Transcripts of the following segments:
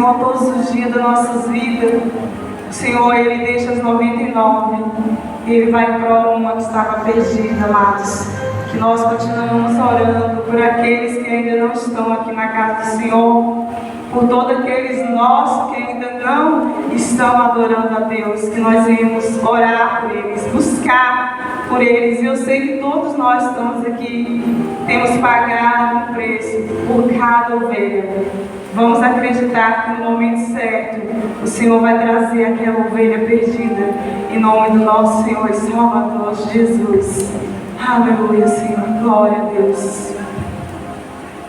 Senhor todos os dias das nossas vidas. O Senhor, Ele deixa as 99 e Ele vai para uma que estava perdida, amados. Que nós continuamos orando por aqueles que ainda não estão aqui na casa do Senhor, por todos aqueles nós que ainda não estão adorando a Deus, que nós iremos orar por eles, buscar por eles. E eu sei que todos nós estamos aqui, temos pagado um preço por cada ovelha. Vamos acreditar que no momento certo o Senhor vai trazer aquela ovelha perdida, em nome do nosso Senhor e Salvador Jesus. Aleluia, Senhor. Glória a Deus.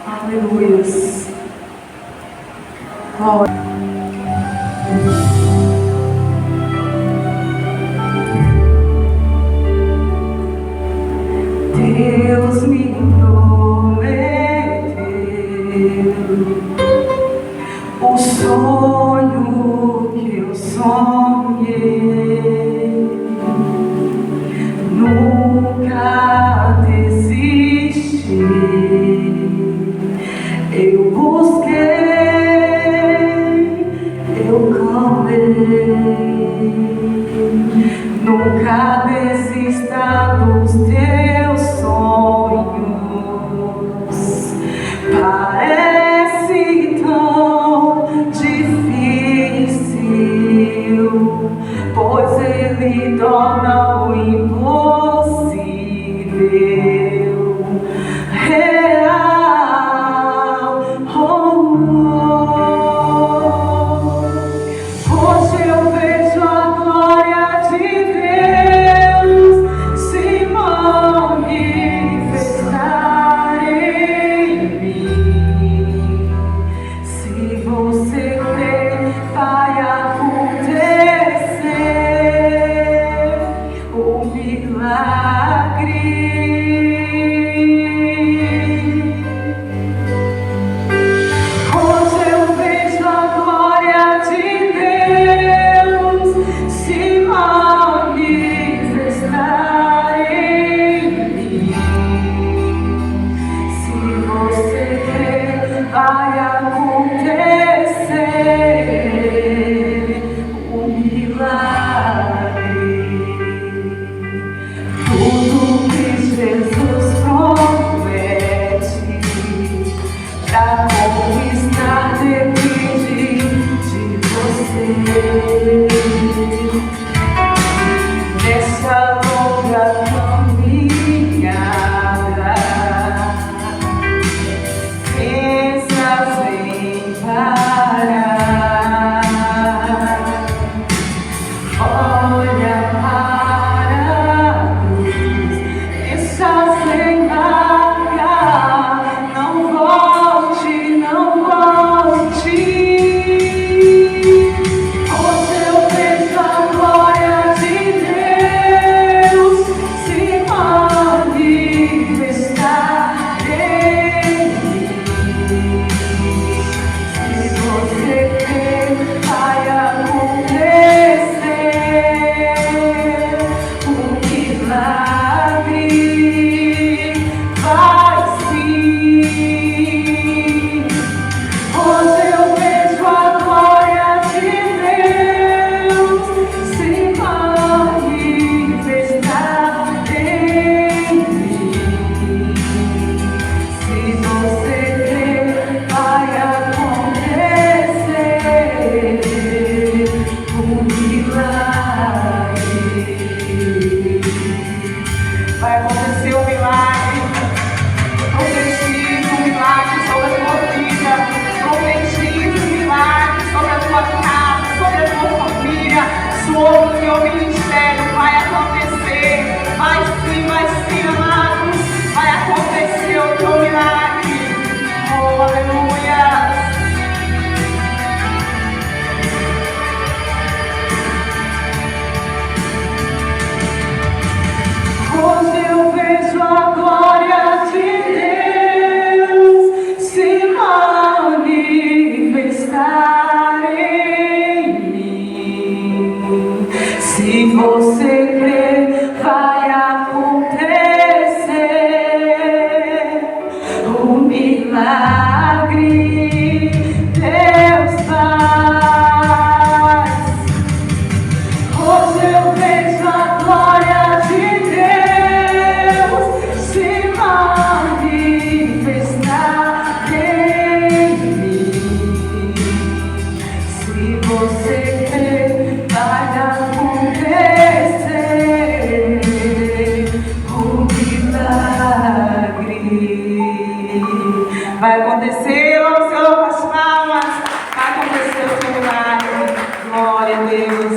Aleluia. Glória. Deus me prometeu o sonho que eu sonhei. Nunca desisti, eu busquei, eu clamei. Nunca desista dos teus sonhos. Parece tão difícil, pois ele torna o impossível real. Hoje eu vejo a glória de Deus se manifestar em mim. Se você crer, vai acontecer o milagre. Hoje eu vejo a glória de Deus se manifestar em mim. Se você crer, vai acontecer o milagre. Tudo que Jesus promete pra conquistar depende de você. Nessa longa caminhada, pensas em parar. Olha para a cruz, pensas em largar. Não volte, não volte. Hoje eu vejo a glória de Deus se manifestar em mim. Se você crer, vai acontecer o milagre. Vai sim. Hoje eu vejo a glória de Deus se manifestar em mim. Se você crer, vai acontecer o milagre. Vai acontecer o milagre. Profetiza um milagre sobre a tua vida. Profetiza um milagre sobre a tua casa, sobre a tua família, sobre o teu ministério. Vai acontecer. Vai sim, amados. Vai acontecer o teu milagre. Oh, aleluia. Hoje eu vejo a glória de Deus se manifestar em mim. Se você crer, vai acontecer o milagre. Deus faz. Hoje eu vejo a glória de Deus se manifestar em mim. Se você crer, vai acontecer.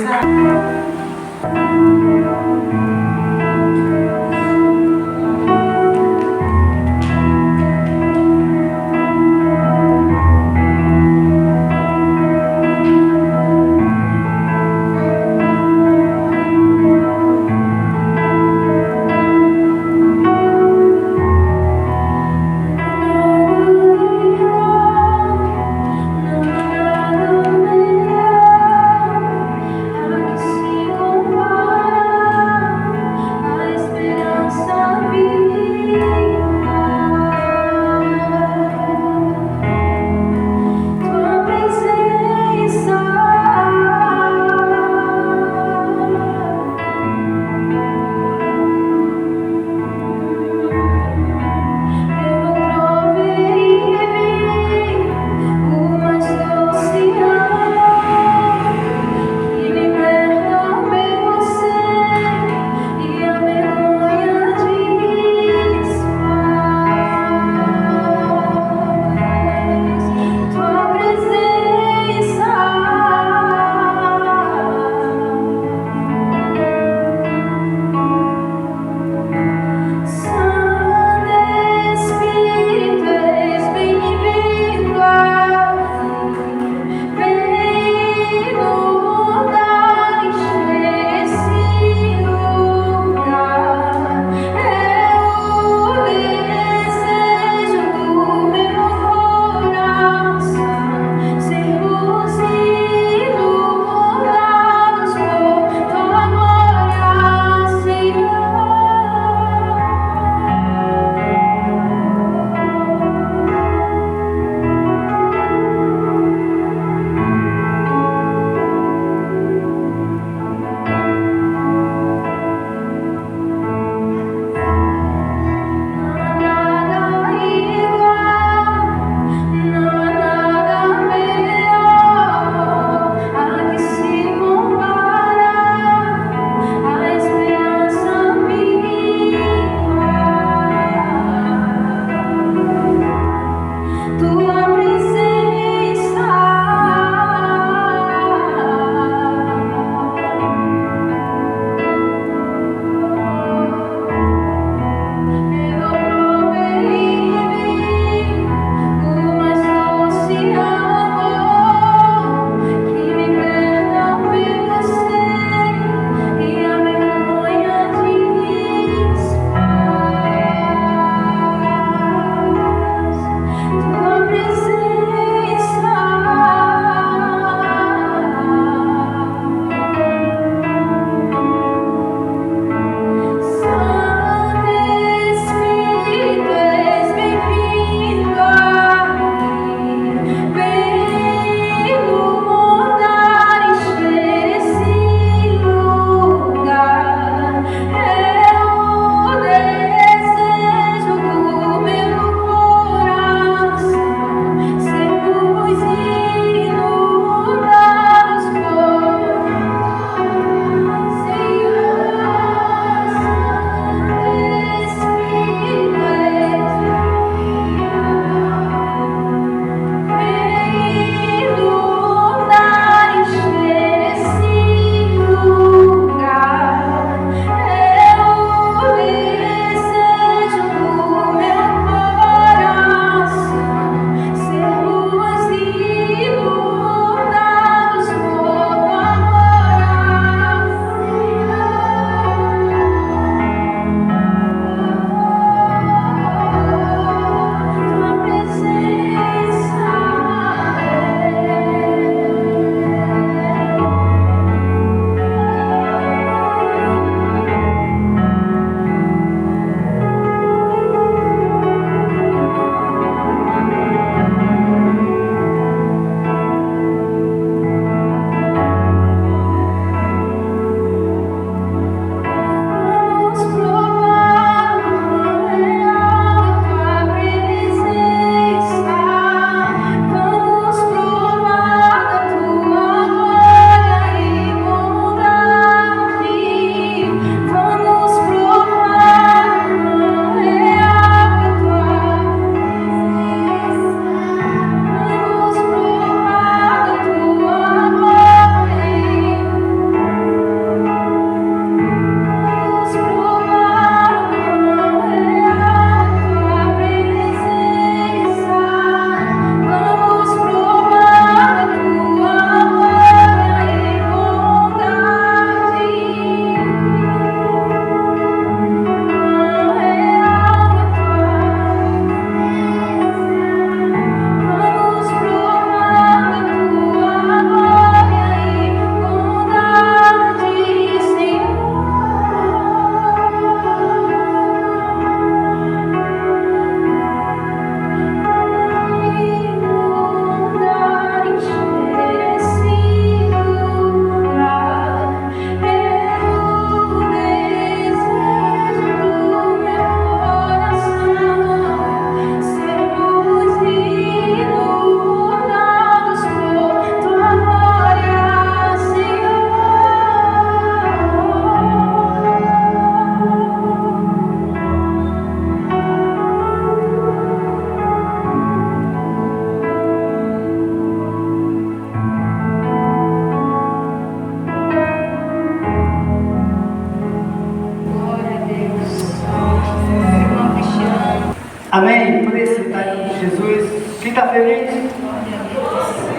Ela que se feliz?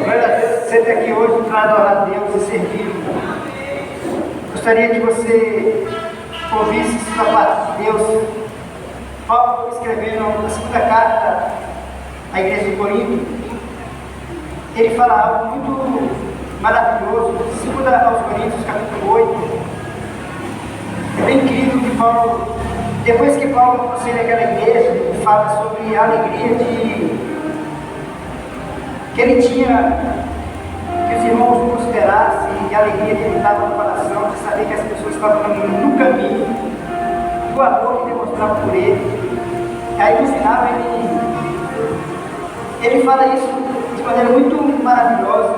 Glória a Deus, você está aqui hoje para adorar a Deus e servir. Gostaria que você ouvisse da parte de Deus. Paulo escrevendo na segunda carta à igreja de Corinto, ele fala algo muito maravilhoso. Segunda aos Coríntios, capítulo 8. É bem incrível que Paulo, depois que Paulo aconselha aquela igreja, ele fala sobre a alegria que ele tinha, que os irmãos prosperassem, e a alegria que ele dava no coração de saber que as pessoas estavam no caminho, do amor que demonstrava por ele. Aí no final ele fala isso de maneira muito maravilhosa.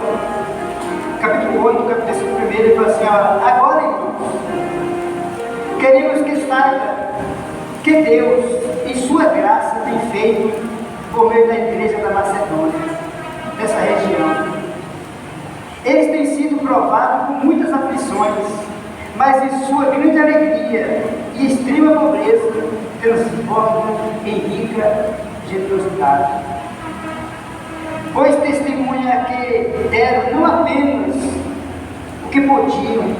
Capítulo 8, versículo 1, ele fala assim: agora, irmãos, queremos que saiba que Deus, em sua graça, tem feito por meio da igreja da Macedônia, dessa região. Eles têm sido provados com muitas aflições, mas em sua grande alegria e extrema pobreza transformam em rica generosidade. Pois testemunha que deram não apenas o que podiam,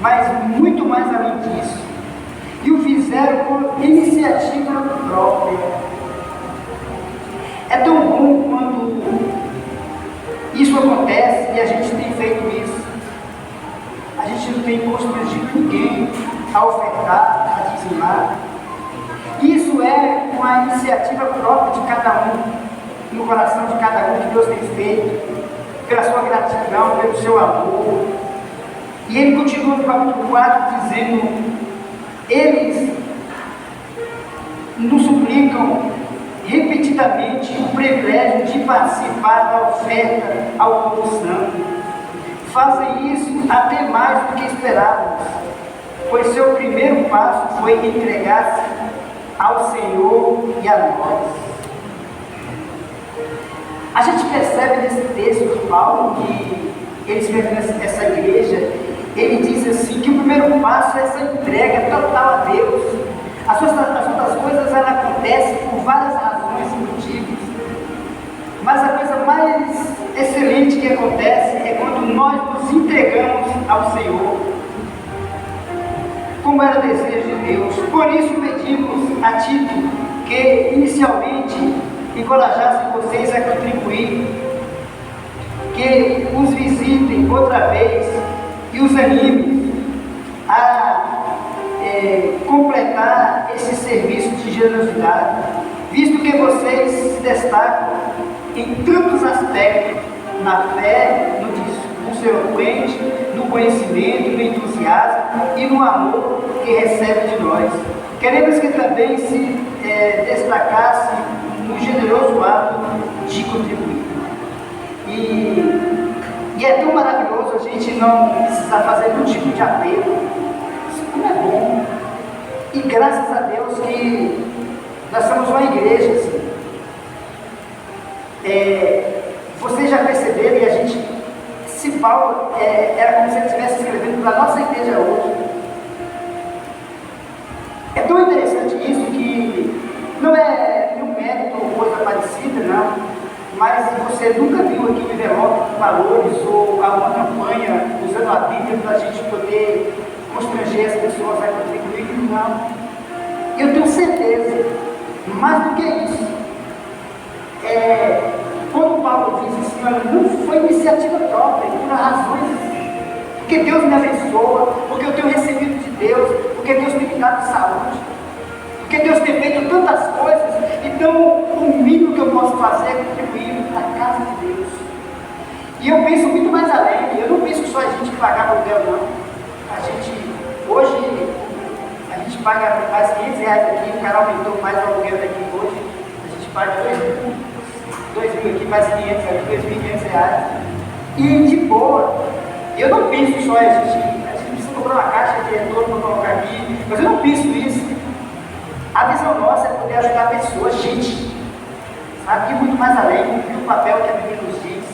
mas muito mais além disso, e o fizeram por iniciativa própria. É tão bom quando isso acontece e a gente tem feito isso. A gente não tem constrangido ninguém a ofertar, a dizimar. Isso é uma iniciativa própria de cada um, no coração de cada um, que Deus tem feito, pela sua gratidão, pelo seu amor. E ele continua no capítulo 4 dizendo: eles nos suplicam repetidamente o privilégio de participar da oferta ao povo santo. Fazem isso até mais do que esperávamos, pois seu primeiro passo foi entregar-se ao Senhor e a nós. A gente percebe nesse texto de Paulo, que ele escreve nessa igreja, ele diz assim, que o primeiro passo é essa entrega total a Deus. As outras coisas elas acontecem por várias razões e motivos, mas a coisa mais excelente que acontece é quando nós nos entregamos ao Senhor, como era o desejo de Deus. Por isso pedimos a Tito que inicialmente encorajasse vocês a contribuir, que os visitem outra vez e os anime a completar esse serviço de generosidade, visto que vocês se destacam em tantos aspectos, na fé, no discurso eloquente, no conhecimento, no entusiasmo e no amor que recebe de nós. Queremos que também se destacasse no generoso ato de contribuir. E é tão maravilhoso a gente não precisar fazer nenhum tipo de apelo. Isso como é bom. E graças a Deus que nós somos uma igreja assim. Vocês já perceberam, e a gente, se Paulo era como se ele estivesse escrevendo para a nossa igreja hoje. É tão interessante isso que não é nenhum mérito ou coisa parecida, não, mas você nunca viu aqui um envelope com valores ou alguma campanha usando a Bíblia para a gente poder constranger as pessoas a contribuir? Não. Eu tenho certeza, mais do que isso, quando Paulo diz assim, olha, não foi iniciativa própria, por razões, porque Deus me abençoa, porque eu tenho recebido de Deus, porque Deus tem me dado saúde, porque Deus tem feito tantas coisas, então o mínimo que eu posso fazer é contribuir na casa de Deus. E eu penso muito mais além, eu não penso que só a gente pagar aluguel, não. A gente, hoje, a gente paga mais R$500 aqui, o cara aumentou mais o aluguel daqui hoje, a gente paga 2.000 aqui, mais 500 aqui, R$2.500. E de boa, eu não penso só a gente precisa comprar uma caixa de retorno para colocar aqui, mas eu não penso nisso. A visão nossa é poder ajudar pessoas, gente, sabe, ir muito mais além do papel que a Bíblia nos diz.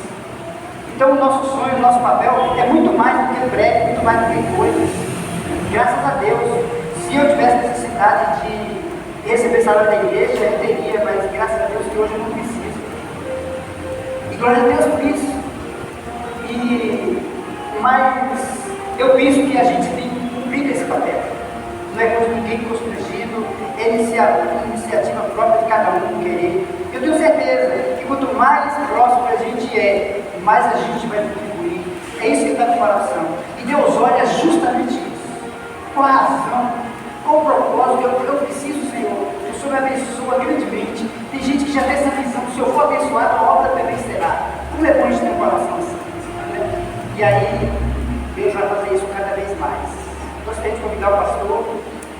Então o nosso sonho, o nosso papel é muito mais do que breve, muito mais do que coisas. Graças a Deus, se eu tivesse necessidade de receber salário da igreja, eu teria, mas graças a Deus que hoje eu não preciso. Glória a Deus por isso. Mas eu penso que a gente tem que cumprir esse papel. Não é com ninguém constrangido, é iniciativa própria de cada um querer. Eu tenho certeza que quanto mais próximo a gente é, mais a gente vai contribuir. É isso que está no coração. E Deus olha justamente isso. Com a razão, com o propósito. Eu preciso, Senhor. O Senhor me abençoa grandemente. Tem gente que já tem essa visão. Se eu for abençoado, a obra também será. Como é bom a gente ter um coração assim. Né? E aí, Deus vai fazer isso cada vez mais. Gostaria de convidar o pastor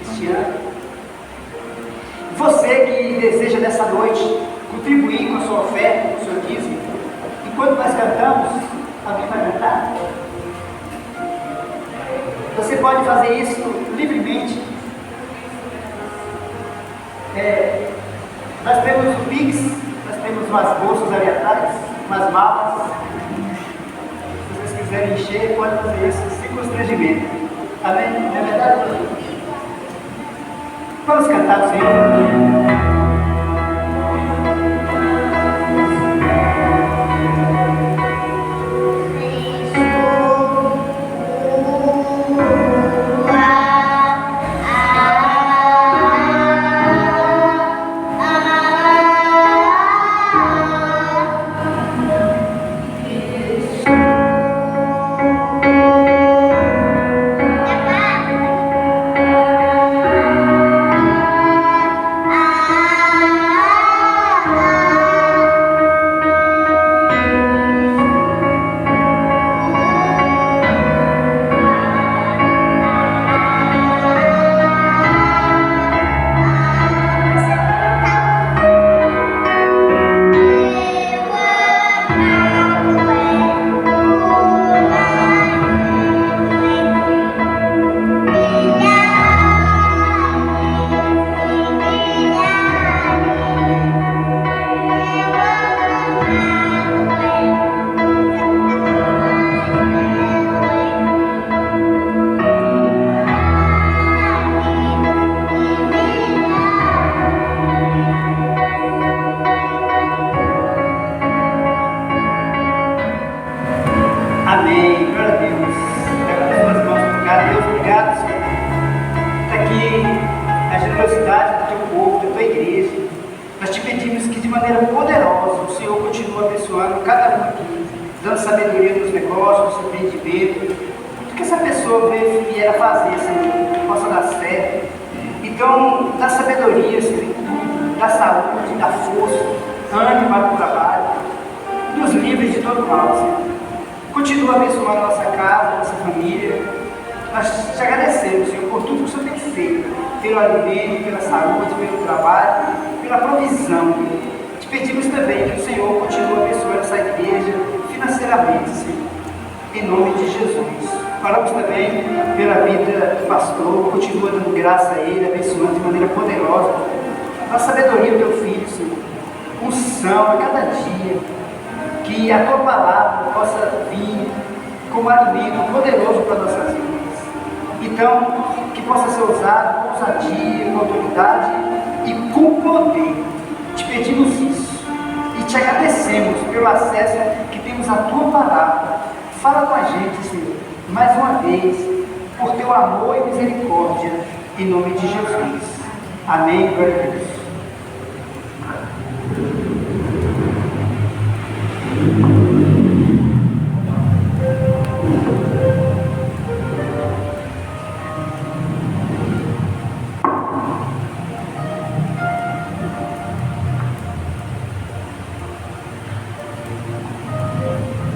Cristiano. Você que deseja nessa noite contribuir com a sua oferta, com o seu dízimo, enquanto nós cantamos, alguém vai cantar? Você pode fazer isso livremente. Nós temos o Pix, nós temos umas bolsas ali atrás, umas malas. Se vocês quiserem encher, pode fazer isso sem constrangimento. Amém? Não é verdade? Vamos cantar o Senhor. Amém, glória a Deus. Pega as suas mãos para cá. Deus, obrigado, Senhor. Está aqui a generosidade do teu povo, da tua igreja. Nós te pedimos que de maneira poderosa o Senhor continue abençoando cada um aqui, dando sabedoria nos negócios, no seu empreendimento. Tudo que essa pessoa vier a fazer, Senhor, possa dar certo. Então, dá sabedoria, Senhor, dá saúde, dá força, ânimo para o trabalho, nos livres de todo mal, Senhor. Continua abençoando a nossa casa, a nossa família. Nós te agradecemos, Senhor, por tudo que o Senhor tem feito, pelo alimento, pela saúde, pelo trabalho, pela provisão. Te pedimos também que o Senhor continue abençoando essa igreja financeiramente, Senhor, em nome de Jesus. Falamos também pela vida do pastor, continua dando graça a ele, abençoando de maneira poderosa. Dá sabedoria ao teu filho, Senhor, unção a cada dia. Que a tua palavra possa vir como alimento poderoso para nossas vidas. Então, que possa ser usado com ousadia, com autoridade e com poder. Te pedimos isso e te agradecemos pelo acesso que temos à tua palavra. Fala com a gente, Senhor, mais uma vez, por teu amor e misericórdia, em nome de Jesus. Amém, glória a Deus.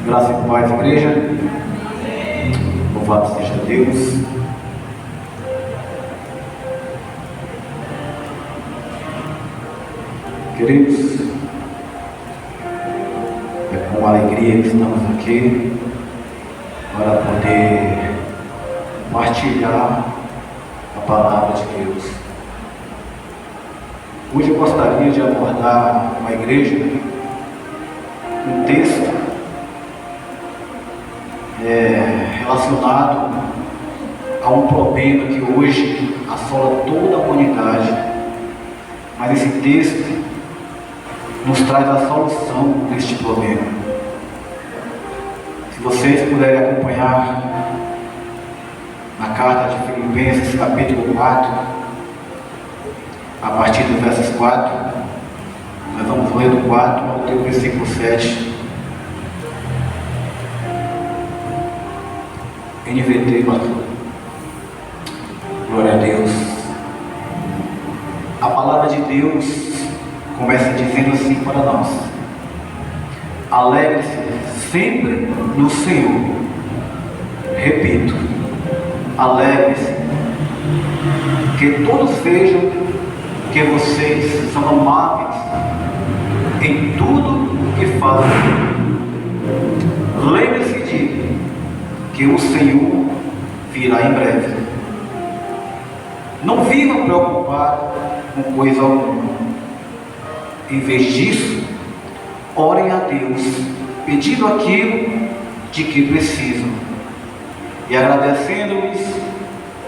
Graça e paz, igreja. Louvado seja Deus. Queridos, é com alegria que estamos aqui para poder partilhar a palavra de Deus. Hoje eu gostaria de abordar com a igreja um texto relacionado a um problema que hoje assola toda a humanidade, mas esse texto nos traz a solução deste problema. Se vocês puderem acompanhar na carta de Filipenses, capítulo 4, a partir do verso 4, nós vamos ler do 4 até o versículo 7. NVT, pastor. Glória a Deus. A palavra de Deus começa dizendo assim para nós: alegre-se sempre no Senhor. Repito, alegre-se. Que todos vejam que vocês são amáveis em tudo que fazem. Lembre-se de que o Senhor virá em breve. Não vivam preocupados com coisa alguma. Em vez disso, orem a Deus, pedindo aquilo de que precisam e agradecendo-lhes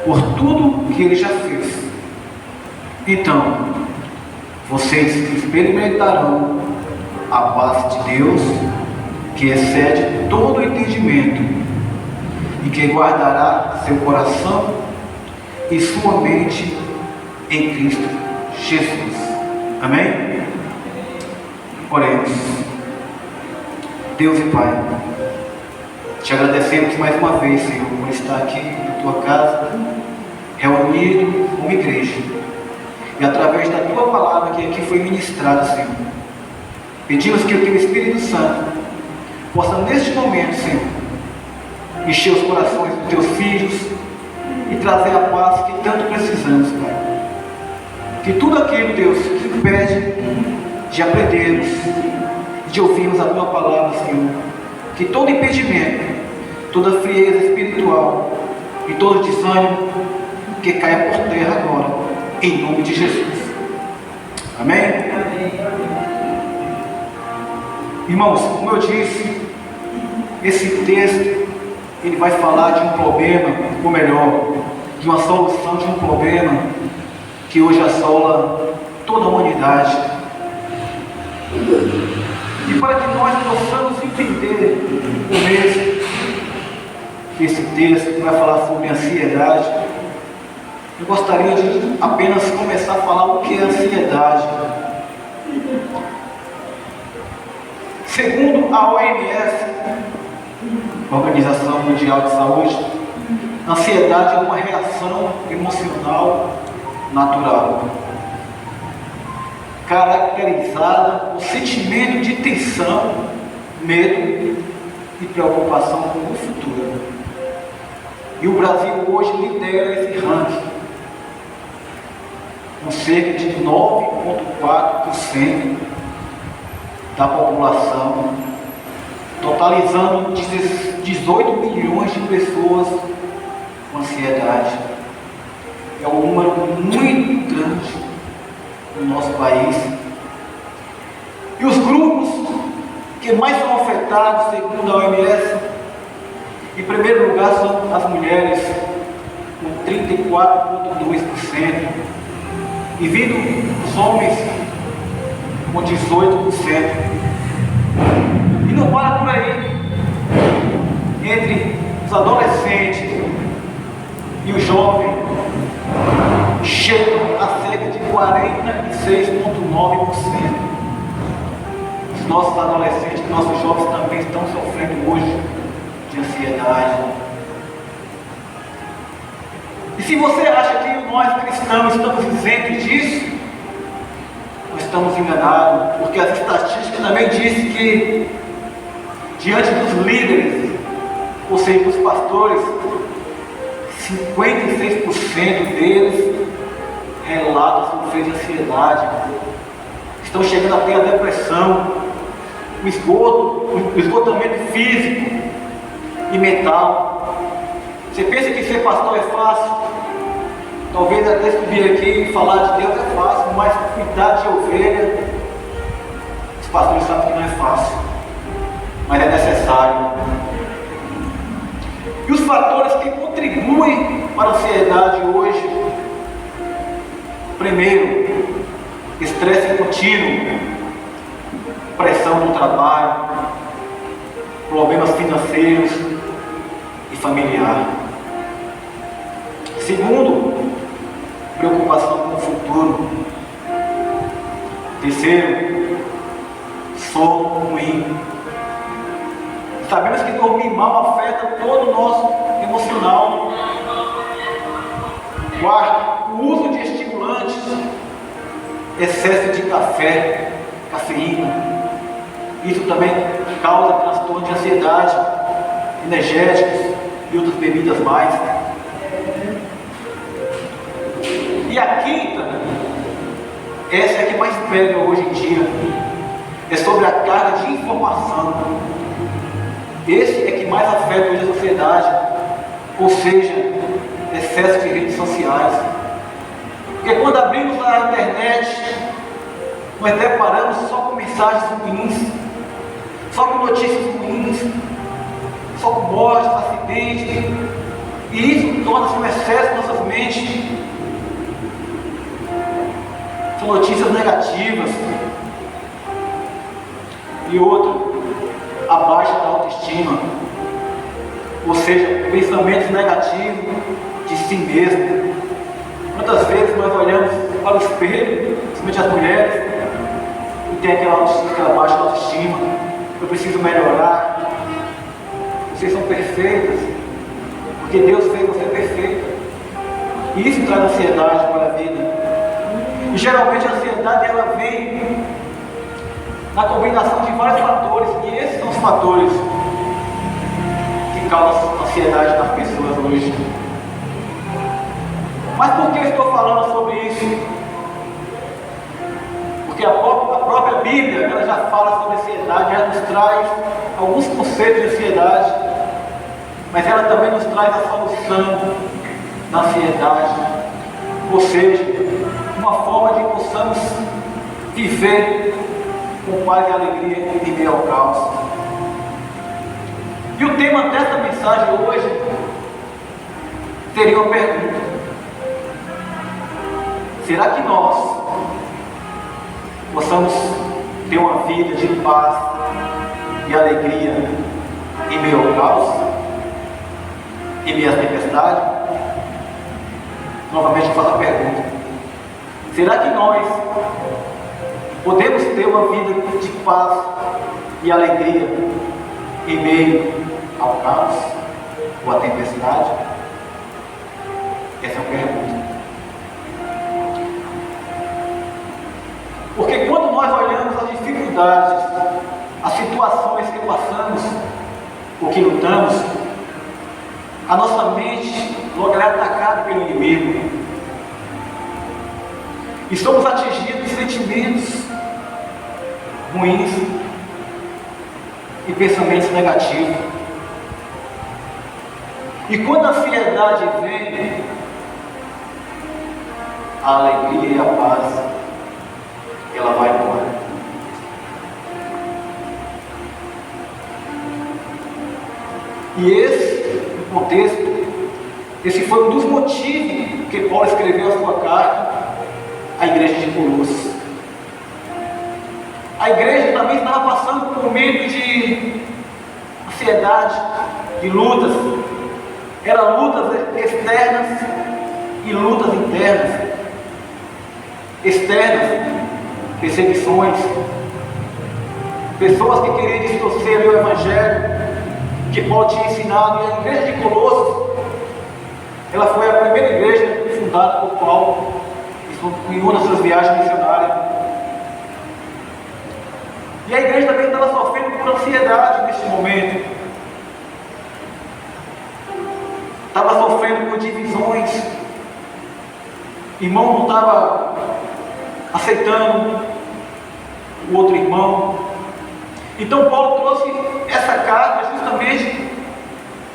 por tudo que Ele já fez. Então, vocês experimentarão a paz de Deus, que excede todo o entendimento e que guardará seu coração e sua mente em Cristo Jesus. Amém? Oremos. Deus e Pai, te agradecemos mais uma vez, Senhor, por estar aqui na tua casa, reunido como igreja, e através da tua palavra que aqui foi ministrada, Senhor, pedimos que o teu Espírito Santo possa neste momento, Senhor, encher os corações dos teus filhos e trazer a paz que tanto precisamos, Pai. Que tudo aquilo, Deus, que impede de aprendermos, de ouvirmos a tua palavra, Senhor, que todo impedimento, toda frieza espiritual e todo desânimo que caia por terra agora, em nome de Jesus. Amém? Irmãos, como eu disse, esse texto ele vai falar de um problema, ou melhor, de uma solução de um problema que hoje assola toda a humanidade. E para que nós possamos entender o mesmo, esse texto vai falar sobre ansiedade, eu gostaria de apenas começar a falar o que é ansiedade. Segundo a OMS, Organização Mundial de Saúde, ansiedade é uma reação emocional natural, caracterizada por sentimento de tensão, medo e preocupação com o futuro. E o Brasil hoje lidera esse ranking, com cerca de 9,4% da população, totalizando 18 milhões de pessoas com ansiedade. É um número muito grande no nosso país. E os grupos que mais são afetados, segundo a OMS, em primeiro lugar são as mulheres, com 34,2%, e vindo os homens, com 18%. E não para por aí. Entre os adolescentes e os jovens, chegam a cerca de 46,9%. Os nossos adolescentes, nossos jovens também estão sofrendo hoje de ansiedade. E se você acha que nós cristãos estamos isentos disso, nós estamos enganados, porque as estatísticas também dizem que diante dos líderes, ou seja, dos pastores, 56% deles relatam sofrer de ansiedade, estão chegando até a depressão, o esgotamento físico e mental. Você pensa que ser pastor é fácil? Talvez até subir aqui e falar de Deus é fácil, mas cuidar de ovelha, os pastores sabem que não é fácil, mas é necessário. E os fatores que contribuem para a ansiedade hoje: primeiro, estresse contínuo, pressão no trabalho, problemas financeiros financeiros e familiar. Segundo, preocupação com o futuro. Terceiro, sono ruim. Sabemos que dormir mal afeta todo o nosso emocional. Quarto, o uso de estimulantes, excesso de café, cafeína. Isso também causa transtorno de ansiedade, energéticos e outras bebidas mais. E a quinta, essa é a que mais pega hoje em dia, é sobre a carga de informação. Esse é que mais afeta hoje a sociedade, ou seja, excesso de redes sociais. Porque quando abrimos a internet, nós deparamos só com mensagens ruins, só com notícias ruins, só com mortes, acidentes, e isso torna-se um excesso em nossas mentes. São notícias negativas. E outra, a baixa da autoestima, ou seja, pensamentos negativos de si mesmo. Quantas vezes nós olhamos para o espelho, principalmente as mulheres, e tem aquela baixa autoestima, eu preciso melhorar, vocês são perfeitas, porque Deus fez você perfeita. E isso traz ansiedade para a vida. E geralmente a ansiedade ela vem na combinação de vários fatores, e esses são os fatores que causam ansiedade nas pessoas hoje. Mas por que eu estou falando sobre isso? Porque a própria Bíblia ela já fala sobre ansiedade, ela nos traz alguns conceitos de ansiedade, mas ela também nos traz a solução da ansiedade, ou seja, uma forma de que possamos viver com paz e alegria em meio ao caos. E o tema desta mensagem hoje seria uma pergunta: será que nós possamos ter uma vida de paz e alegria em meio ao caos, em meio à tempestade? Novamente eu faço a pergunta: será que nós podemos ter uma vida de paz e alegria em meio ao caos ou à tempestade? Essa é a pergunta. Porque quando nós olhamos as dificuldades, as situações que passamos, ou que lutamos, a nossa mente logo é atacada pelo inimigo. E somos atingidos de sentimentos ruins e pensamentos negativos. E quando a ansiedade vem, a alegria e a paz, ela vai embora. E esse contexto, esse foi um dos motivos que Paulo escreveu a sua carta à igreja de Colossos. A igreja também estava passando por um momento de ansiedade, de lutas. Eram lutas externas e lutas internas. Externas, perseguições, pessoas que queriam distorcer o evangelho que Paulo tinha ensinado. E a igreja de Colossos, ela foi a primeira igreja fundada por Paulo em uma das suas viagens missionárias. E a igreja também estava sofrendo por ansiedade neste momento. Estava sofrendo por divisões. Irmão não estava aceitando o outro irmão. Então Paulo trouxe essa carta justamente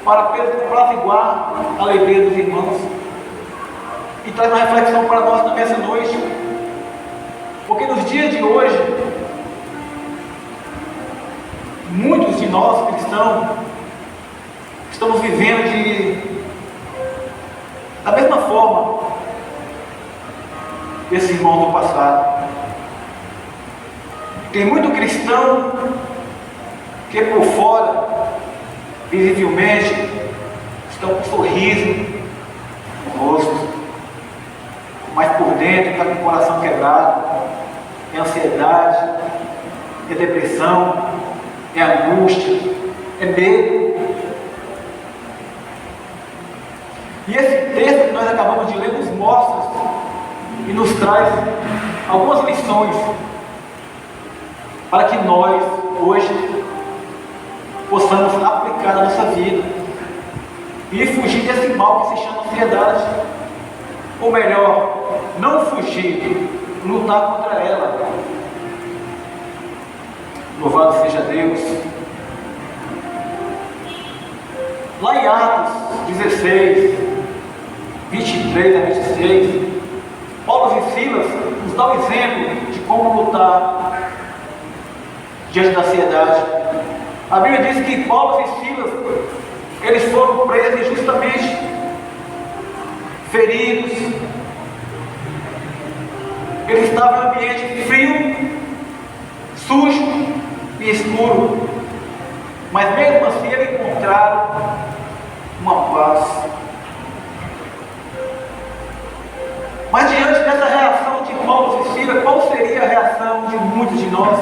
para apaziguar a alegria dos irmãos. E traz uma reflexão para nós também essa noite. Porque nos dias de hoje, muitos de nós cristãos estamos vivendo da mesma forma que esses irmãos do passado. Tem muito cristão que por fora visivelmente estão com um sorriso no rosto, mas por dentro está com o coração quebrado, é ansiedade, é depressão, é angústia, é medo. E esse texto que nós acabamos de ler nos mostra e nos traz algumas lições para que nós, hoje, possamos aplicar na nossa vida e fugir desse mal que se chama ansiedade. Ou melhor, não fugir, lutar contra ela. Louvado seja Deus. Lá em Atos 16, 23 a 26, Paulo e Silas nos dão um exemplo de como lutar diante da ansiedade. A Bíblia diz que Paulo e Silas, eles foram presos injustamente, feridos. Eles estavam em um ambiente frio, sujo e escuro, mas mesmo assim eles encontraram uma paz. Mas diante dessa reação de Paulo e Silas, qual seria a reação de muitos de nós?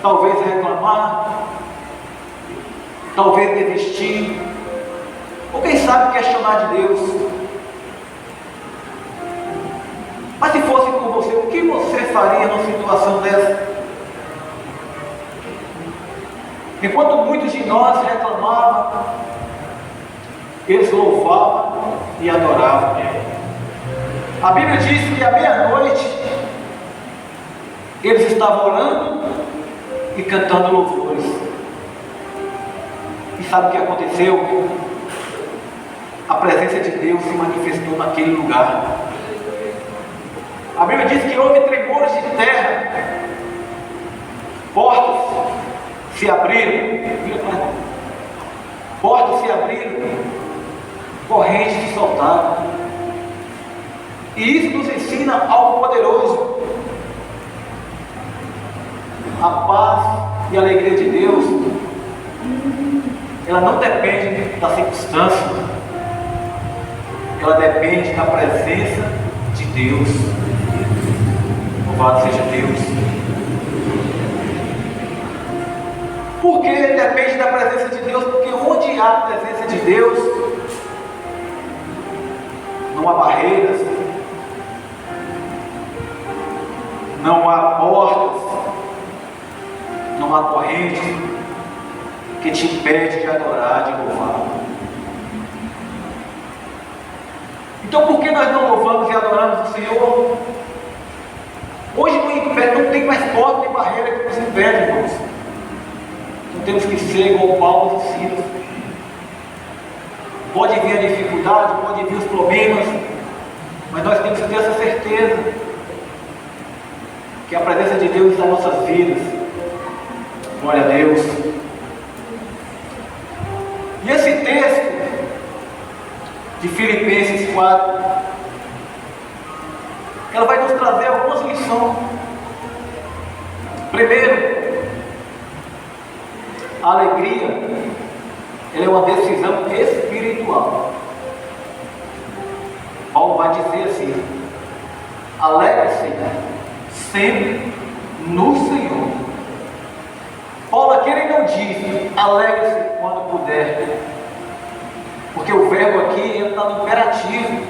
Talvez reclamar, talvez desistir, ou quem sabe questionar de Deus. Mas se fosse com você, o que você faria numa situação dessa? Enquanto muitos de nós reclamavam, eles louvavam e adoravam. A Bíblia diz que à meia-noite eles estavam orando e cantando louvores. E sabe o que aconteceu? A presença de Deus se manifestou naquele lugar. A Bíblia diz que houve tremores de terra, portas se abriram, correntes se soltaram. E isso nos ensina algo poderoso. A paz e a alegria de Deus, ela não depende da circunstância, ela depende da presença de Deus. Louvado seja Deus. Por que depende da presença de Deus? Porque onde há a presença de Deus, não há barreiras, não há portas, não há corrente que te impede de adorar, de louvar. Então por que nós não louvamos e adoramos o Senhor? Hoje não tem mais porta nem barreira que nos impede, irmãos. Não temos que ser igual Paulo e Silas. Pode vir a dificuldade, pode vir os problemas, mas nós temos que ter essa certeza que a presença de Deus está em nossas vidas. Glória a Deus. E esse texto de Filipenses 4, ela vai nos trazer algumas lições. Primeiro, a alegria, ela é uma decisão espiritual. Paulo vai dizer assim: alegre-se sempre no Senhor. Paulo aqui ele não diz alegre-se quando puder, porque o verbo aqui está no imperativo,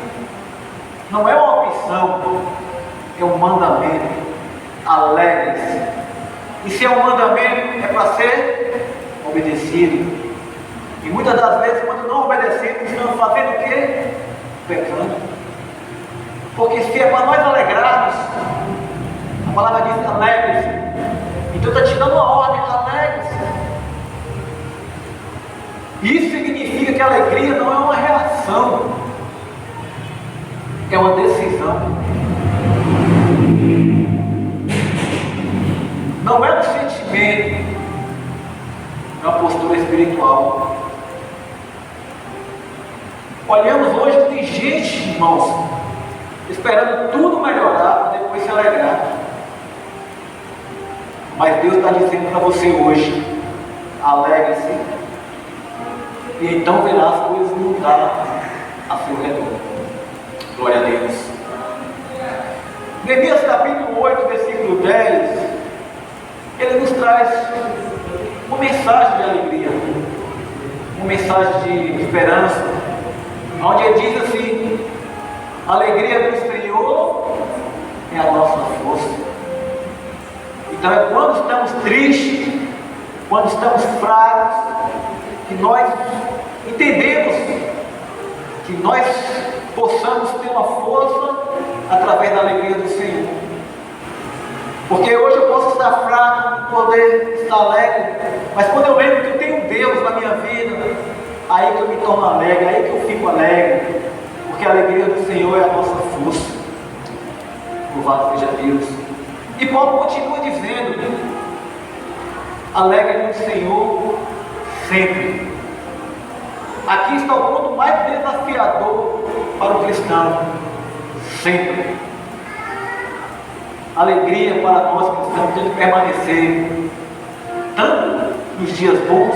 não é uma opção, é um mandamento. Alegre-se. E se é um mandamento, é para ser obedecido. E muitas das vezes, quando não obedecemos, estamos fazendo o quê? Pecando. Porque se é para nós alegrarmos, a palavra diz alegre-se. Então está te dando uma ordem, alegre-se. Isso significa que a alegria não é uma reação, é uma decisão. Não é um sentimento, é uma postura espiritual. Olhamos hoje que tem gente, irmãos, esperando tudo melhorar para depois se alegrar. Mas Deus está dizendo para você hoje: alegre-se, e então verá as coisas mudar a seu redor. Glória a Deus. Neemias capítulo 8, versículo 10, ele nos traz uma mensagem de alegria, uma mensagem de esperança, onde ele diz assim: a alegria do Senhor é a nossa força. Então é quando estamos tristes, quando estamos fracos, que nós entendemos que nós possamos ter uma força através da alegria do Senhor. Porque hoje eu posso estar fraco, poder estar alegre, mas quando eu lembro que eu tenho Deus na minha vida, aí que eu me torno alegre, aí que eu fico alegre, porque a alegria do Senhor é a nossa força. Louvado seja Deus. E Paulo continua dizendo: alegre no Senhor sempre. Aqui está o ponto mais desafiador para o cristão: sempre. Alegria para nós cristãos tem que permanecer, tanto nos dias bons,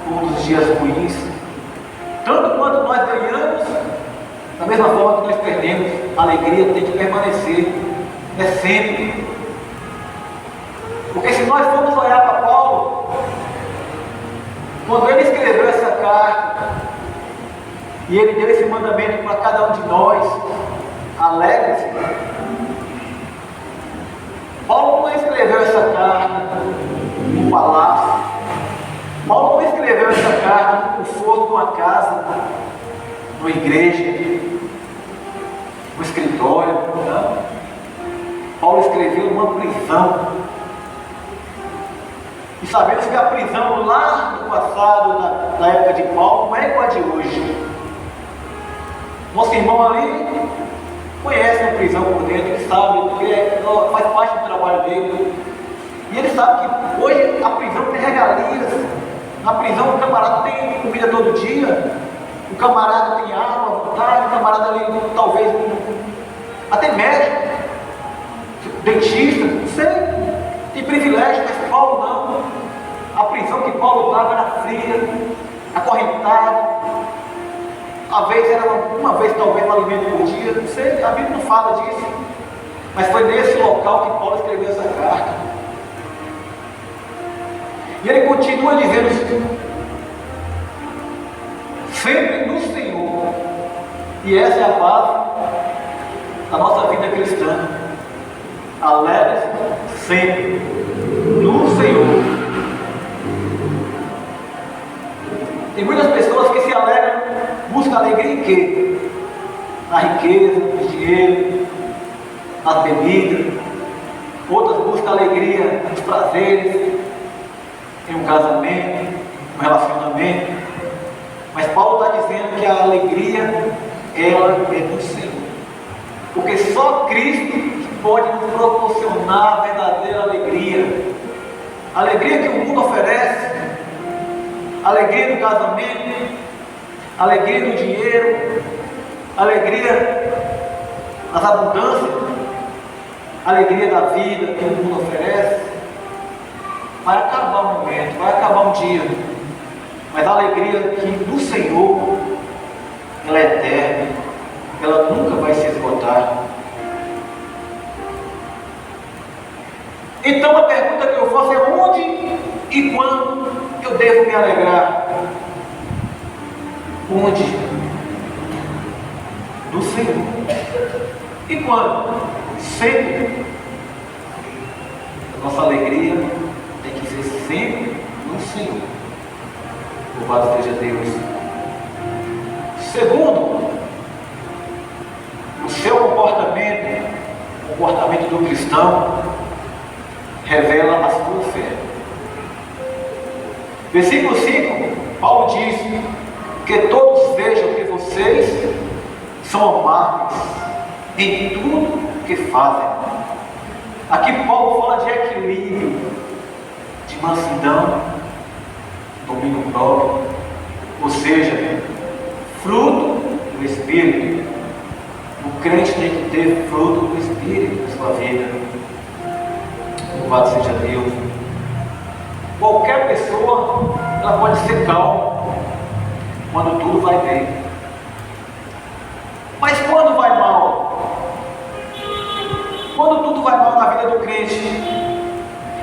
como nos dias ruins. Tanto quando nós ganhamos, da mesma forma que nós perdemos, a alegria tem que permanecer, é sempre. Porque se nós formos olhar para Paulo, quando ele escreveu essa carta, e ele deu esse mandamento para cada um de nós: alegre-se. Paulo não escreveu essa carta no palácio. Paulo não escreveu essa carta no conforto de uma casa, numa igreja, no escritório. Não. Paulo escreveu numa prisão. E sabemos que a prisão lá no passado, na época de Paulo, não é igual a de hoje. Nosso irmão ali conhece a prisão por dentro, ele sabe, porque faz parte do trabalho dele. E ele sabe que hoje a prisão tem regalias. Na prisão o camarada tem comida todo dia, o camarada tem água à vontade, o camarada ali talvez até médico, dentista, não sei, tem privilégio, mas Paulo não. A prisão que Paulo estava era fria, acorrentado. Às vezes era uma vez talvez um alimento por dia, não sei, a Bíblia não fala disso. Mas foi nesse local que Paulo escreveu essa carta. E ele continua dizendo assim: sempre no Senhor. E essa é a base da nossa vida cristã. Alegre-se sempre no Senhor. Tem muitas pessoas que se alegram, buscam alegria em quê? Na riqueza, no dinheiro, nas bebidas. Outras buscam alegria nos prazeres, em um casamento, um relacionamento. Mas Paulo está dizendo que a alegria, ela é do Senhor. Porque só Cristo pode nos proporcionar a verdadeira alegria. A alegria que o mundo oferece, a alegria do casamento, a alegria do dinheiro, a alegria das abundâncias, a alegria da vida que o mundo oferece, vai acabar um momento, vai acabar um dia. Mas a alegria que do Senhor, ela é eterna, ela nunca vai se esgotar. Então a pergunta que eu faço é: onde e quando eu devo me alegrar? Onde? Do Senhor. E quando? Sempre. A nossa alegria tem que ser sempre no Senhor. Louvado seja Deus. Segundo, o seu comportamento, o comportamento do cristão, revela a sua fé. Versículo 5, Paulo diz: que todos vejam que vocês são amáveis em tudo que fazem. Aqui Paulo fala de equilíbrio, de mansidão, domínio próprio, ou seja, fruto do Espírito. O crente tem que ter fruto do Espírito na sua vida. Louvado seja Deus. Qualquer pessoa pessoa, ela pode ser calma quando tudo vai bem. Mas quando vai mal? Quando tudo vai mal na vida do crente,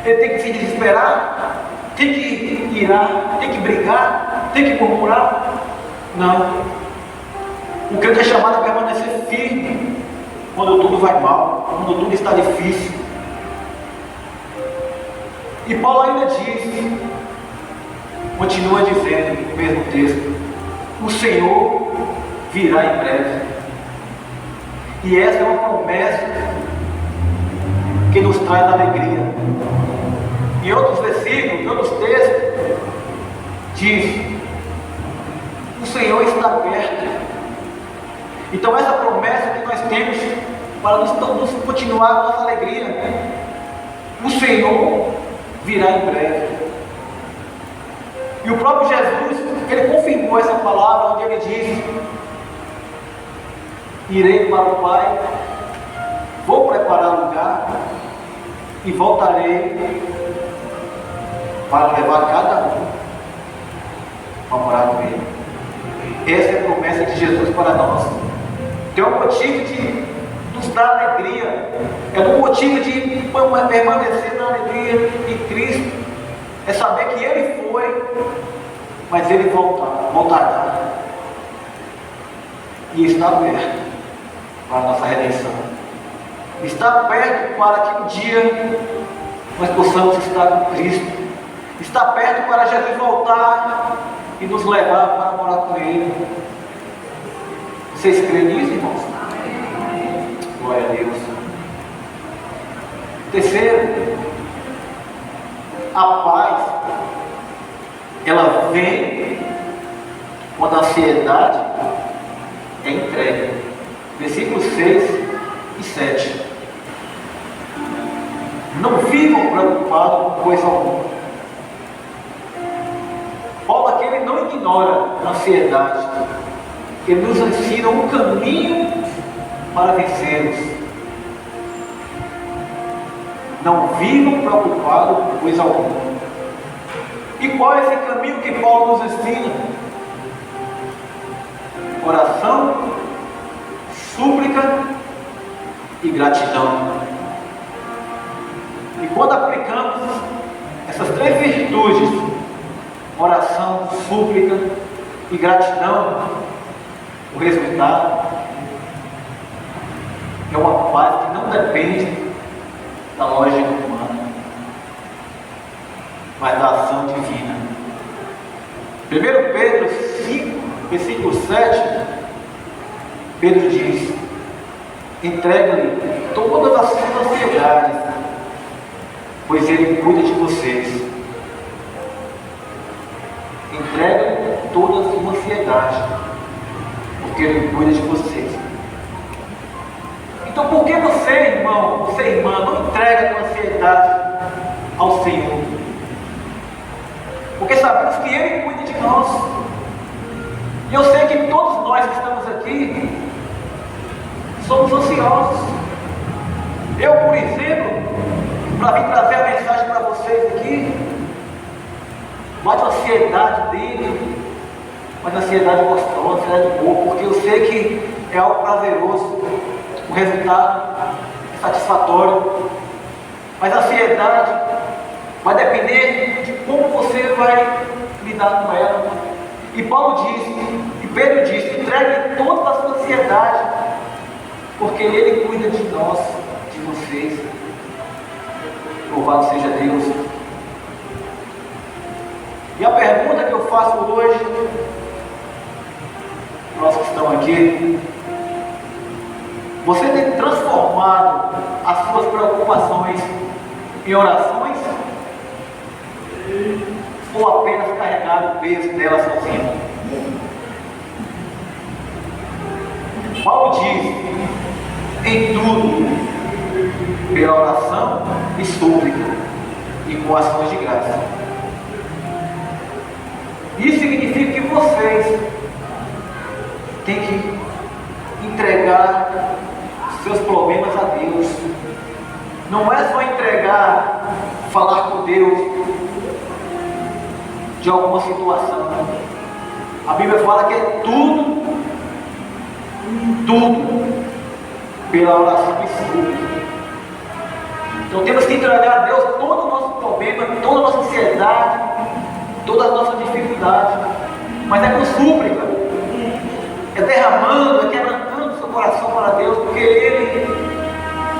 ele tem que se desesperar, tem que irar, tem que brigar, tem que murmurar? Não. O crente é chamado a permanecer firme quando tudo vai mal, quando tudo está difícil. E Paulo ainda diz, continua dizendo no mesmo texto: o Senhor virá em breve. E essa é uma promessa que nos traz alegria. Em outros versículos, em outros textos, diz: o Senhor está perto. Então essa promessa que nós temos para nos continuar a nossa alegria, o Senhor virá em breve. E o próprio Jesus, ele confirmou essa palavra, onde ele diz: irei para o Pai, vou preparar lugar e voltarei para levar cada um para morar com ele. Essa é a promessa de Jesus para nós. Tem um motivo de nos dar alegria, é um motivo de permanecer na alegria em Cristo, é saber que Ele foi, mas Ele voltará, e está perto para a nossa redenção, está perto para que um dia nós possamos estar com Cristo, está perto para Jesus voltar e nos levar para morar com Ele. Vocês creem nisso, irmãos? Glória a Deus. Terceiro, a paz, ela vem quando a ansiedade é entregue. Versículos 6 e 7. Não vivam preocupados com coisa alguma. Paulo aqui, ele não ignora a ansiedade. Ele nos ensina um caminho para vencermos. Não vivam preocupados com coisa alguma. E qual é esse caminho que Paulo nos ensina? Oração, súplica e gratidão. E quando aplicamos essas três virtudes, oração, súplica e gratidão, o resultado é uma paz que não depende da lógica humana, mas da ação divina. 1 Pedro 5, versículo 7, Pedro diz: entregue-lhe todas as suas ansiedades, pois Ele cuida de vocês. Entregue-lhe toda a sua ansiedade, porque Ele cuida de vocês. Então, por que você, irmão, você, irmã, não entrega a tua ansiedade ao Senhor? Porque sabemos que Ele cuida de nós. E eu sei que todos nós que estamos aqui somos ansiosos. Eu, por exemplo, para vir trazer a mensagem para vocês aqui, bate a ansiedade dele, mas a ansiedade gostosa, a ansiedade boa, porque eu sei que é algo prazeroso, o resultado é satisfatório, mas a ansiedade vai depender de como você vai lidar com ela. E Paulo disse, e Pedro disse: entregue toda a sua ansiedade, porque Ele cuida de nós, de vocês. Louvado seja Deus. E a pergunta que eu faço hoje, nós que estão aqui: você tem transformado as suas preocupações em orações? Ou apenas carregado o peso dela sozinho? Paulo diz: em tudo, pela oração e súplica, e com ações de graça. Isso significa que vocês têm que entregar seus problemas a Deus. Não é só entregar, falar com Deus, de alguma situação. A Bíblia fala que é tudo pela oração e súplica. Então temos que entregar a Deus todo o nosso problema, toda a nossa ansiedade, toda a nossa dificuldade, mas é com súplica, é derramando, é quebrantando o seu coração para Deus, porque Ele,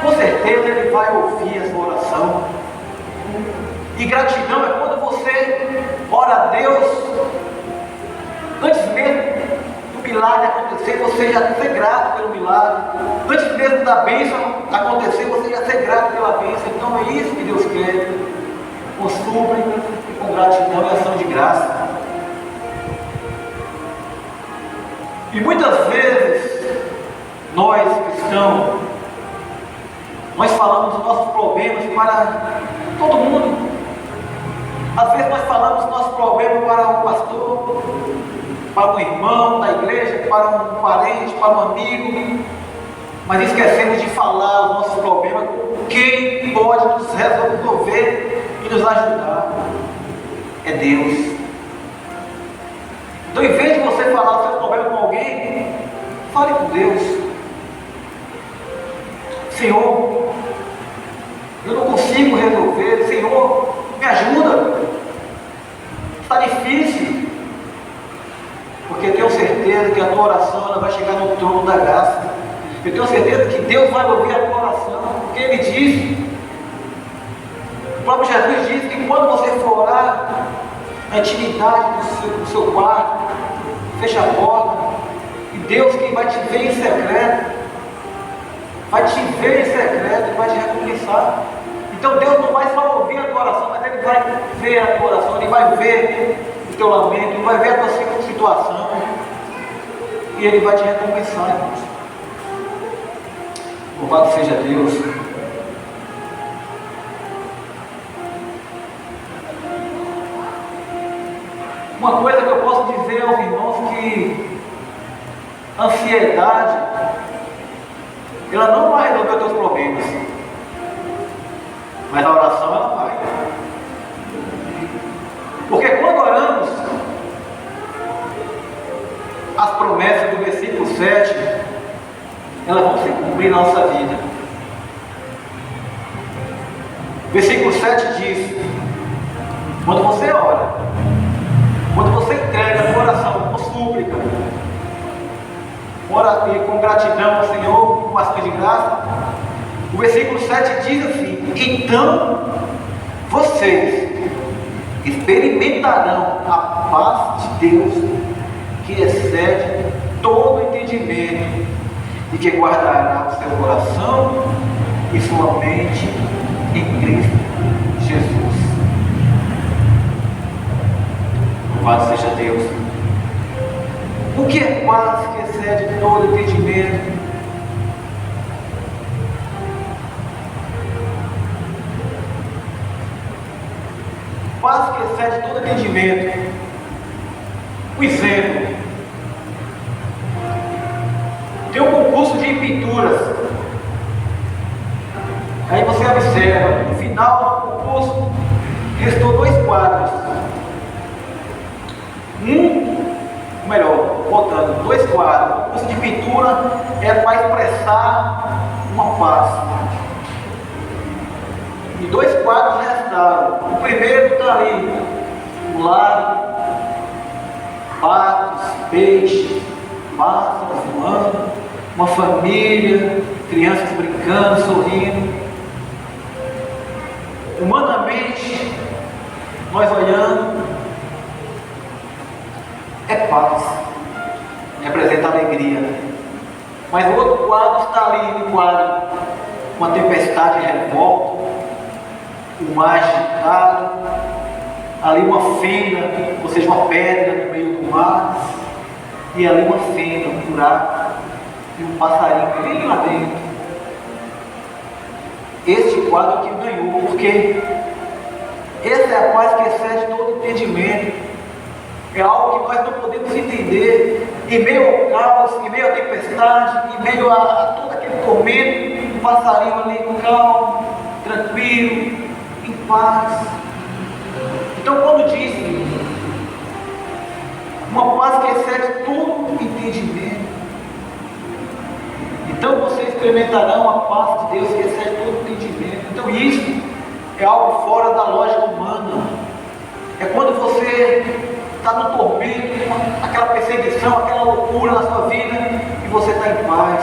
com certeza, Ele vai ouvir a sua oração. E gratidão é quando você ora a Deus, antes mesmo do milagre acontecer, você já ser grato pelo milagre. Antes mesmo da bênção acontecer, você já ser grato pela bênção. Então é isso que Deus quer, com súplica, com gratidão e ação de graça. E muitas vezes, nós cristãos, nós falamos dos nossos problemas para todo mundo. Às vezes nós falamos dos nossos problemas para um pastor, para um irmão da igreja, para um parente, para um amigo, mas esquecemos de falar os nossos problemas com quem pode nos resolver e nos ajudar. É Deus. Então, em vez de você falar os seus problemas com alguém, fale com Deus. Senhor, eu não consigo resolver. Senhor, me ajuda. Está difícil. Porque eu tenho certeza que a tua oração ela vai chegar no trono da graça. Eu tenho certeza que Deus vai ouvir a tua oração. Porque Ele disse, o próprio Jesus disse que quando você for orar, na intimidade do seu quarto, fecha a porta, e Deus que vai te ver em secreto, vai te ver em secreto e vai te recompensar. Então Deus não vai só ouvir a tua oração, mas Ele vai ver a tua oração, Ele vai ver o teu lamento, Ele vai ver a tua situação, e Ele vai te recompensar, irmãos. Louvado seja Deus. Uma coisa que eu posso dizer aos irmãos que a ansiedade ela não vai resolver os teus problemas, mas a oração ela vai. Porque quando oramos, as promessas do versículo 7 elas vão se cumprir na nossa vida. O versículo 7 diz: quando você ora, quando você entrega o coração com súplica, ora com gratidão ao Senhor, com ações de graça, o versículo 7 diz assim: então vocês experimentarão a paz de Deus, que excede todo entendimento, e que guardará o seu coração e sua mente em Cristo Jesus. Louvado seja Deus. O que é paz que excede todo entendimento? Paz que excede todo entendimento. Um exemplo. Tem um concurso de pinturas. Aí você observa, no final do concurso, restou 2 quadros. Voltando, 2 quadros. O concurso de pintura é para expressar uma paz. E 2 quadros restaram. O primeiro está ali, o lago, patos, peixes, pássaros voando, uma família, crianças brincando, sorrindo. Humanamente, nós olhando, é paz, representa alegria. Mas o outro quadro está ali no quadro, uma tempestade de revolta, o mar agitado, ali uma fenda, ou seja, uma pedra no meio do mar, e ali uma fenda, um buraco, e um passarinho bem lá dentro. Este quadro que ganhou, porque essa é a paz que excede todo entendimento. É algo que nós não podemos entender. Em meio ao caos, em meio à tempestade, em meio a todo aquele tormento, um passarinho ali calmo, tranquilo, em paz. Então, quando diz Uma paz que excede todo entendimento. Então vocês experimentarão a paz de Deus que excede todo entendimento. Então isso é algo fora da lógica humana. É quando você está no tormento, aquela perseguição, aquela loucura na sua vida, e você está em paz.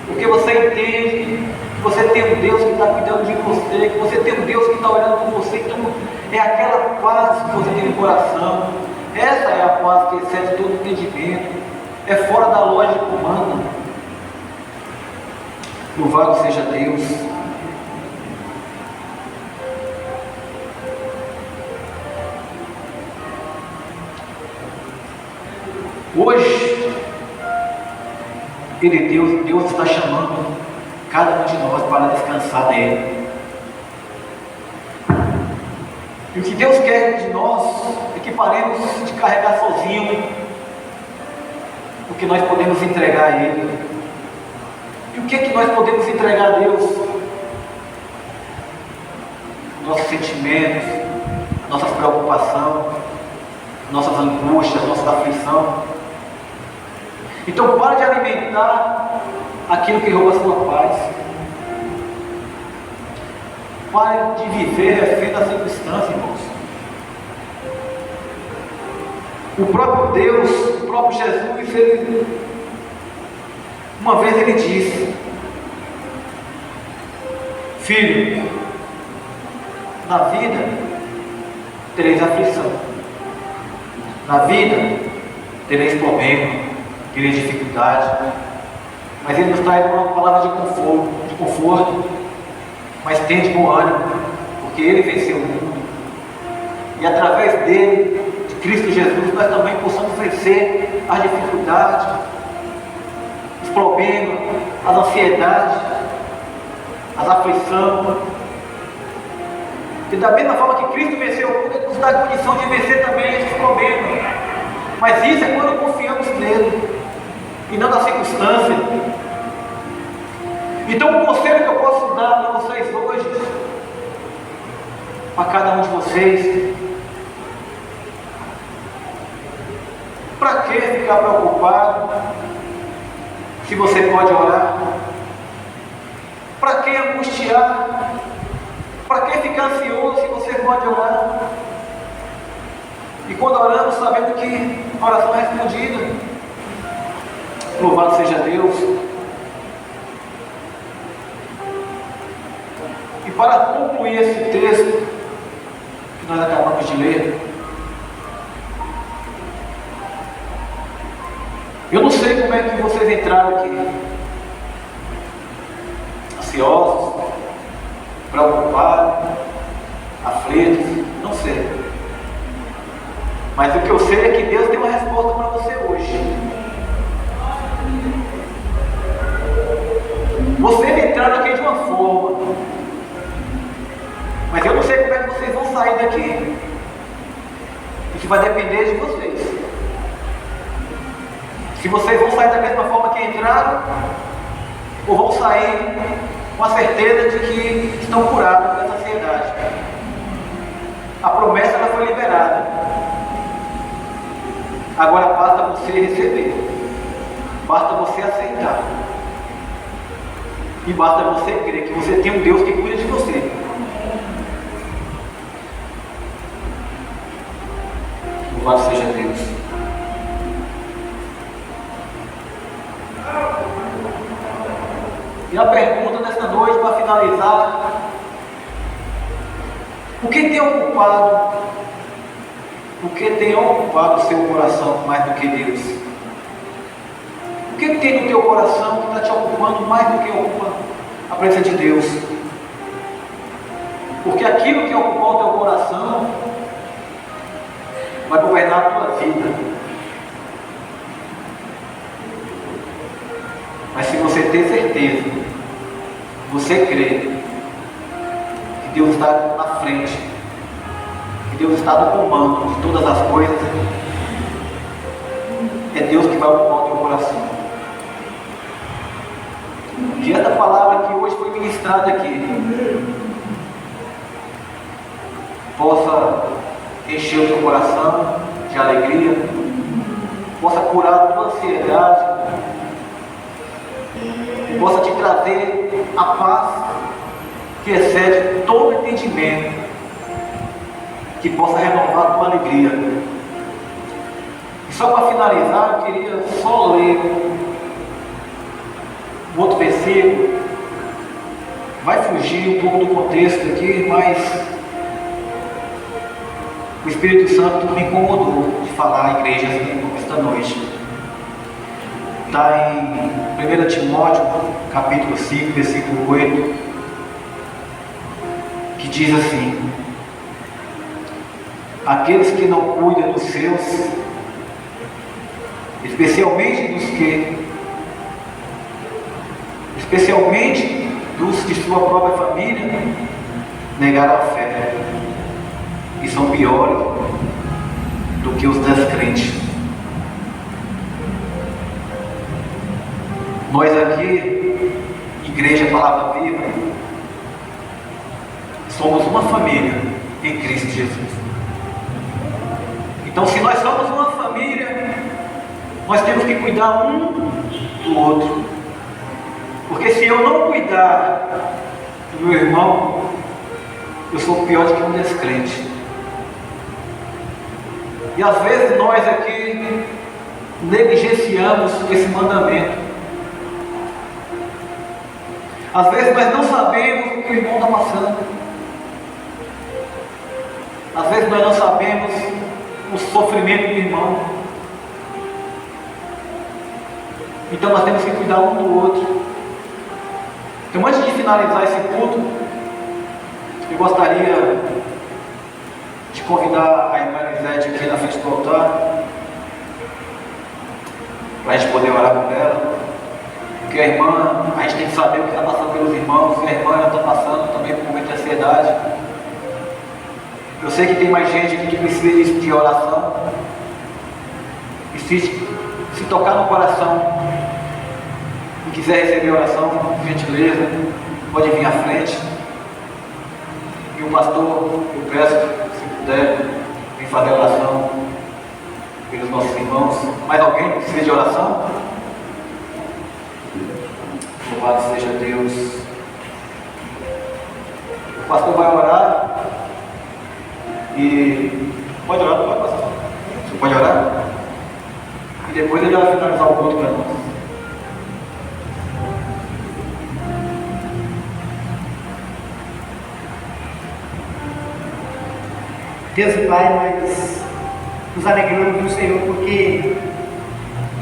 Porque você entende que você tem um Deus que está cuidando de você, que você tem um Deus que está olhando por você. Então é aquela paz que você tem no coração. Essa é a paz que excede todo entendimento. É fora da lógica humana. Louvado seja Deus. Hoje, Deus está chamando cada um de nós para descansar nele. E o que Deus quer de nós é que paremos de carregar sozinho o que nós podemos entregar a Ele. E o que é que nós podemos entregar a Deus? Nossos sentimentos, nossas preocupações, nossas angústias, nossa aflição. Então pare de alimentar aquilo que rouba a sua paz. Pare de viver refém da circunstância, irmãos. O próprio Deus, o próprio Jesus, uma vez ele disse: filho, na vida tereis aflição, na vida tereis problema, tereis dificuldade, mas ele nos traz uma palavra de conforto, mas tende bom ânimo, porque ele venceu o mundo, e através dele, de Cristo Jesus, nós também possamos vencer as dificuldades, os problemas, as ansiedades, as aflições. E da mesma forma que Cristo venceu o mundo, Ele nos dá a condição de vencer também esses problemas. Mas isso é quando confiamos nele e não na circunstância. Então o conselho que eu posso dar para vocês hoje, para cada um de vocês: para que ficar preocupado se você pode orar? Para que angustiar? Para que ficar ansioso se você pode orar? E quando oramos, sabendo que a oração é respondida. Louvado seja Deus. E para concluir esse texto que nós acabamos de ler, eu não sei como é que vocês entraram aqui. Ansiosos, preocupados, aflitos, não sei. Mas o que eu sei é que Deus tem uma resposta para você hoje. Vocês entraram aqui de uma forma, mas eu não sei como é que vocês vão sair daqui. Isso vai depender de vocês. Se vocês vão sair da mesma forma que entraram, ou vão sair com a certeza de que estão curados dessa ansiedade. A promessa ela foi liberada. Agora basta você receber, basta você aceitar, e basta você crer que você tem um Deus que cuida de você. Louvado seja Deus. E a pergunta desta noite, para finalizar: o que tem ocupado o seu coração mais do que Deus? O que tem no teu coração que está te ocupando mais do que ocupa a presença de Deus? Porque aquilo que ocupar o teu coração vai governar a tua vida. Mas se você ter certeza, você crê que Deus está na frente, que Deus está no comando de todas as coisas, é Deus que vai ocupar o teu coração. Que esta palavra que hoje foi ministrada aqui possa encher o teu coração de alegria, possa curar toda ansiedade, e possa te trazer a paz que excede todo entendimento, que possa renovar a tua alegria. E só para finalizar, eu queria só ler um outro versículo. Vai fugir um pouco do contexto aqui, mas o Espírito Santo me incomodou de falar à igreja assim, esta noite. Está em 1 Timóteo, capítulo 5, versículo 8, que diz assim: aqueles que não cuidam dos seus, especialmente dos de sua própria família, negaram a fé e são piores do que os descrentes. Nós aqui, Igreja Palavra Viva, somos uma família em Cristo Jesus. Então, se nós somos uma família, nós temos que cuidar um do outro. Porque se eu não cuidar do meu irmão, eu sou pior do que um descrente. E às vezes nós aqui negligenciamos esse mandamento. Às vezes nós não sabemos o que o irmão está passando. Às vezes nós não sabemos o sofrimento do irmão. Então nós temos que cuidar um do outro. Então, antes de finalizar esse culto, eu gostaria de convidar a irmã Elisete aqui na frente do altar, para a gente poder orar por ela. Porque a irmã, a gente tem que saber o que está passando pelos irmãos, e a irmã está passando também por um momento de ansiedade. Eu sei que tem mais gente aqui que precisa disso, de oração. E se tocar no coração e quiser receber oração, por gentileza, pode vir à frente. E o pastor, eu peço, se puder, vir fazer oração pelos nossos irmãos. Mais alguém precisa de oração? Louvado seja Deus. O pastor vai orar. E pode orar, pode passar. Você pode orar? E depois ele vai finalizar o culto para nós. Deus e Pai, nós nos alegramos no Senhor porque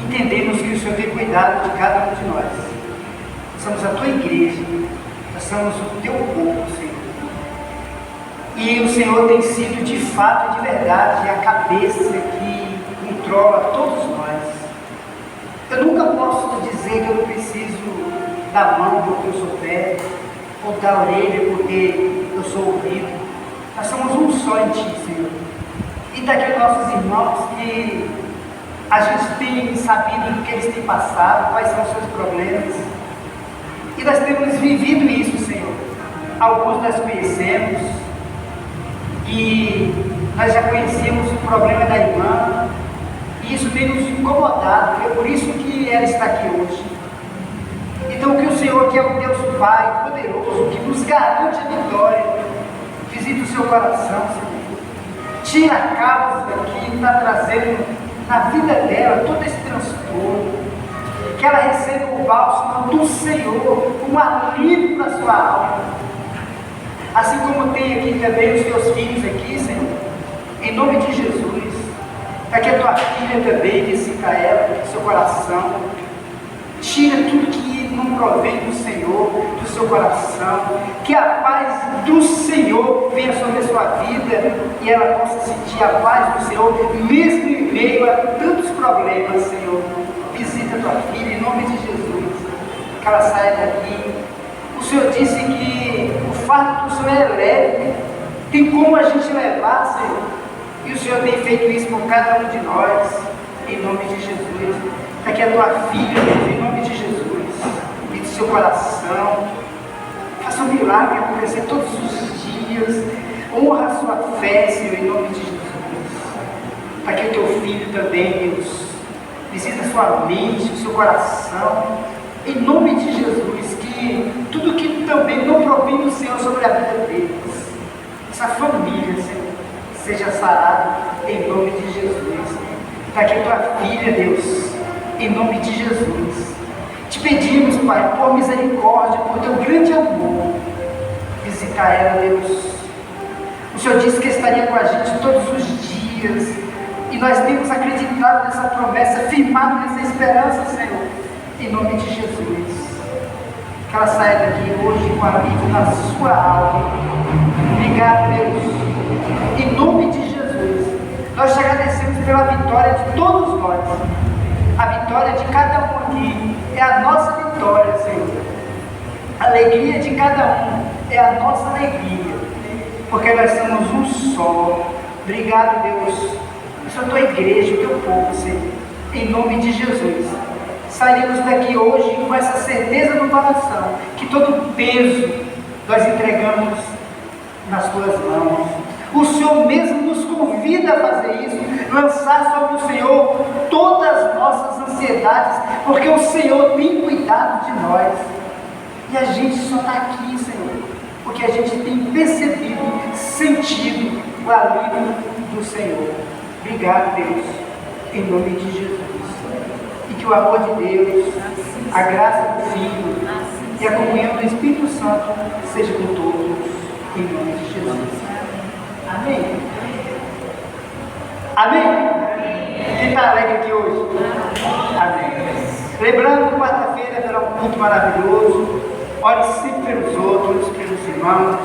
entendemos que o Senhor tem cuidado de cada um de nós. Nós somos a Tua igreja, nós somos o Teu povo, Senhor. E o Senhor tem sido de fato e de verdade a cabeça que controla todos nós. Eu nunca posso dizer que eu não preciso da mão porque eu sou pé, ou da orelha porque eu sou ouvido. Nós somos um só em Ti, Senhor. E daqui nossos irmãos que a gente tem sabido do que eles têm passado, quais são os seus problemas. E nós temos vivido isso, Senhor. Alguns nós conhecemos. E nós já conhecemos o problema da irmã, e isso tem nos incomodado, é por isso que ela está aqui hoje. Então que o Senhor, que é o Deus Pai poderoso, que nos garante a vitória, visite o seu coração, Senhor. Tira a causa que está trazendo na vida dela todo esse transtorno, que ela receba o bálsamo do Senhor, um alívio para a sua alma. Assim como tem aqui também os teus filhos aqui, Senhor, em nome de Jesus, para que a tua filha também visita ela, seu coração, tira tudo que não provém do Senhor, do seu coração, que a paz do Senhor venha sobre a sua vida e ela possa sentir a paz do Senhor, mesmo em meio a tantos problemas, Senhor. Visita a tua filha em nome de Jesus, que ela saia daqui. O Senhor disse que o fardo do Senhor é leve, tem como a gente levar, Senhor, e o Senhor tem feito isso por cada um de nós, em nome de Jesus. Para que a tua filha, em nome de Jesus, e do seu coração, faça um milagre acontecer todos os dias, honra a sua fé, Senhor, em nome de Jesus. Para que o teu filho também, Deus, visita a sua mente, o seu coração, em nome de Jesus, que tudo que também não provém do Senhor sobre a vida deles, essa família, Senhor, seja sarada em nome de Jesus. Está aqui a tua filha, Deus, em nome de Jesus. Te pedimos, Pai, por misericórdia, por teu grande amor, visitar ela, Deus. O Senhor disse que estaria com a gente todos os dias, e nós temos acreditado nessa promessa, firmado nessa esperança, Senhor, em nome de Jesus. Que ela saia daqui hoje com alívio na sua alma. Obrigado, Deus, em nome de Jesus. Nós te agradecemos pela vitória de todos nós. A vitória de cada um aqui é a nossa vitória, Senhor. A alegria de cada um é a nossa alegria, porque nós somos um só. Obrigado, Deus. Eu sou a tua igreja, o teu povo, Senhor, em nome de Jesus. Sairemos daqui hoje com essa certeza no coração, que todo peso nós entregamos nas tuas mãos. O Senhor mesmo nos convida a fazer isso, lançar sobre o Senhor todas as nossas ansiedades, porque o Senhor tem cuidado de nós. E a gente só está aqui, Senhor, porque a gente tem percebido, sentido o alívio do Senhor. Obrigado, Deus, em nome de Jesus. E que o amor de Deus, a graça do Filho e a comunhão do Espírito Santo seja com todos, em nome de Jesus. Amém? Amém? Quem está alegre aqui hoje? Amém. Lembrando, quarta-feira terá um culto maravilhoso. Ore sempre pelos outros, pelos irmãos.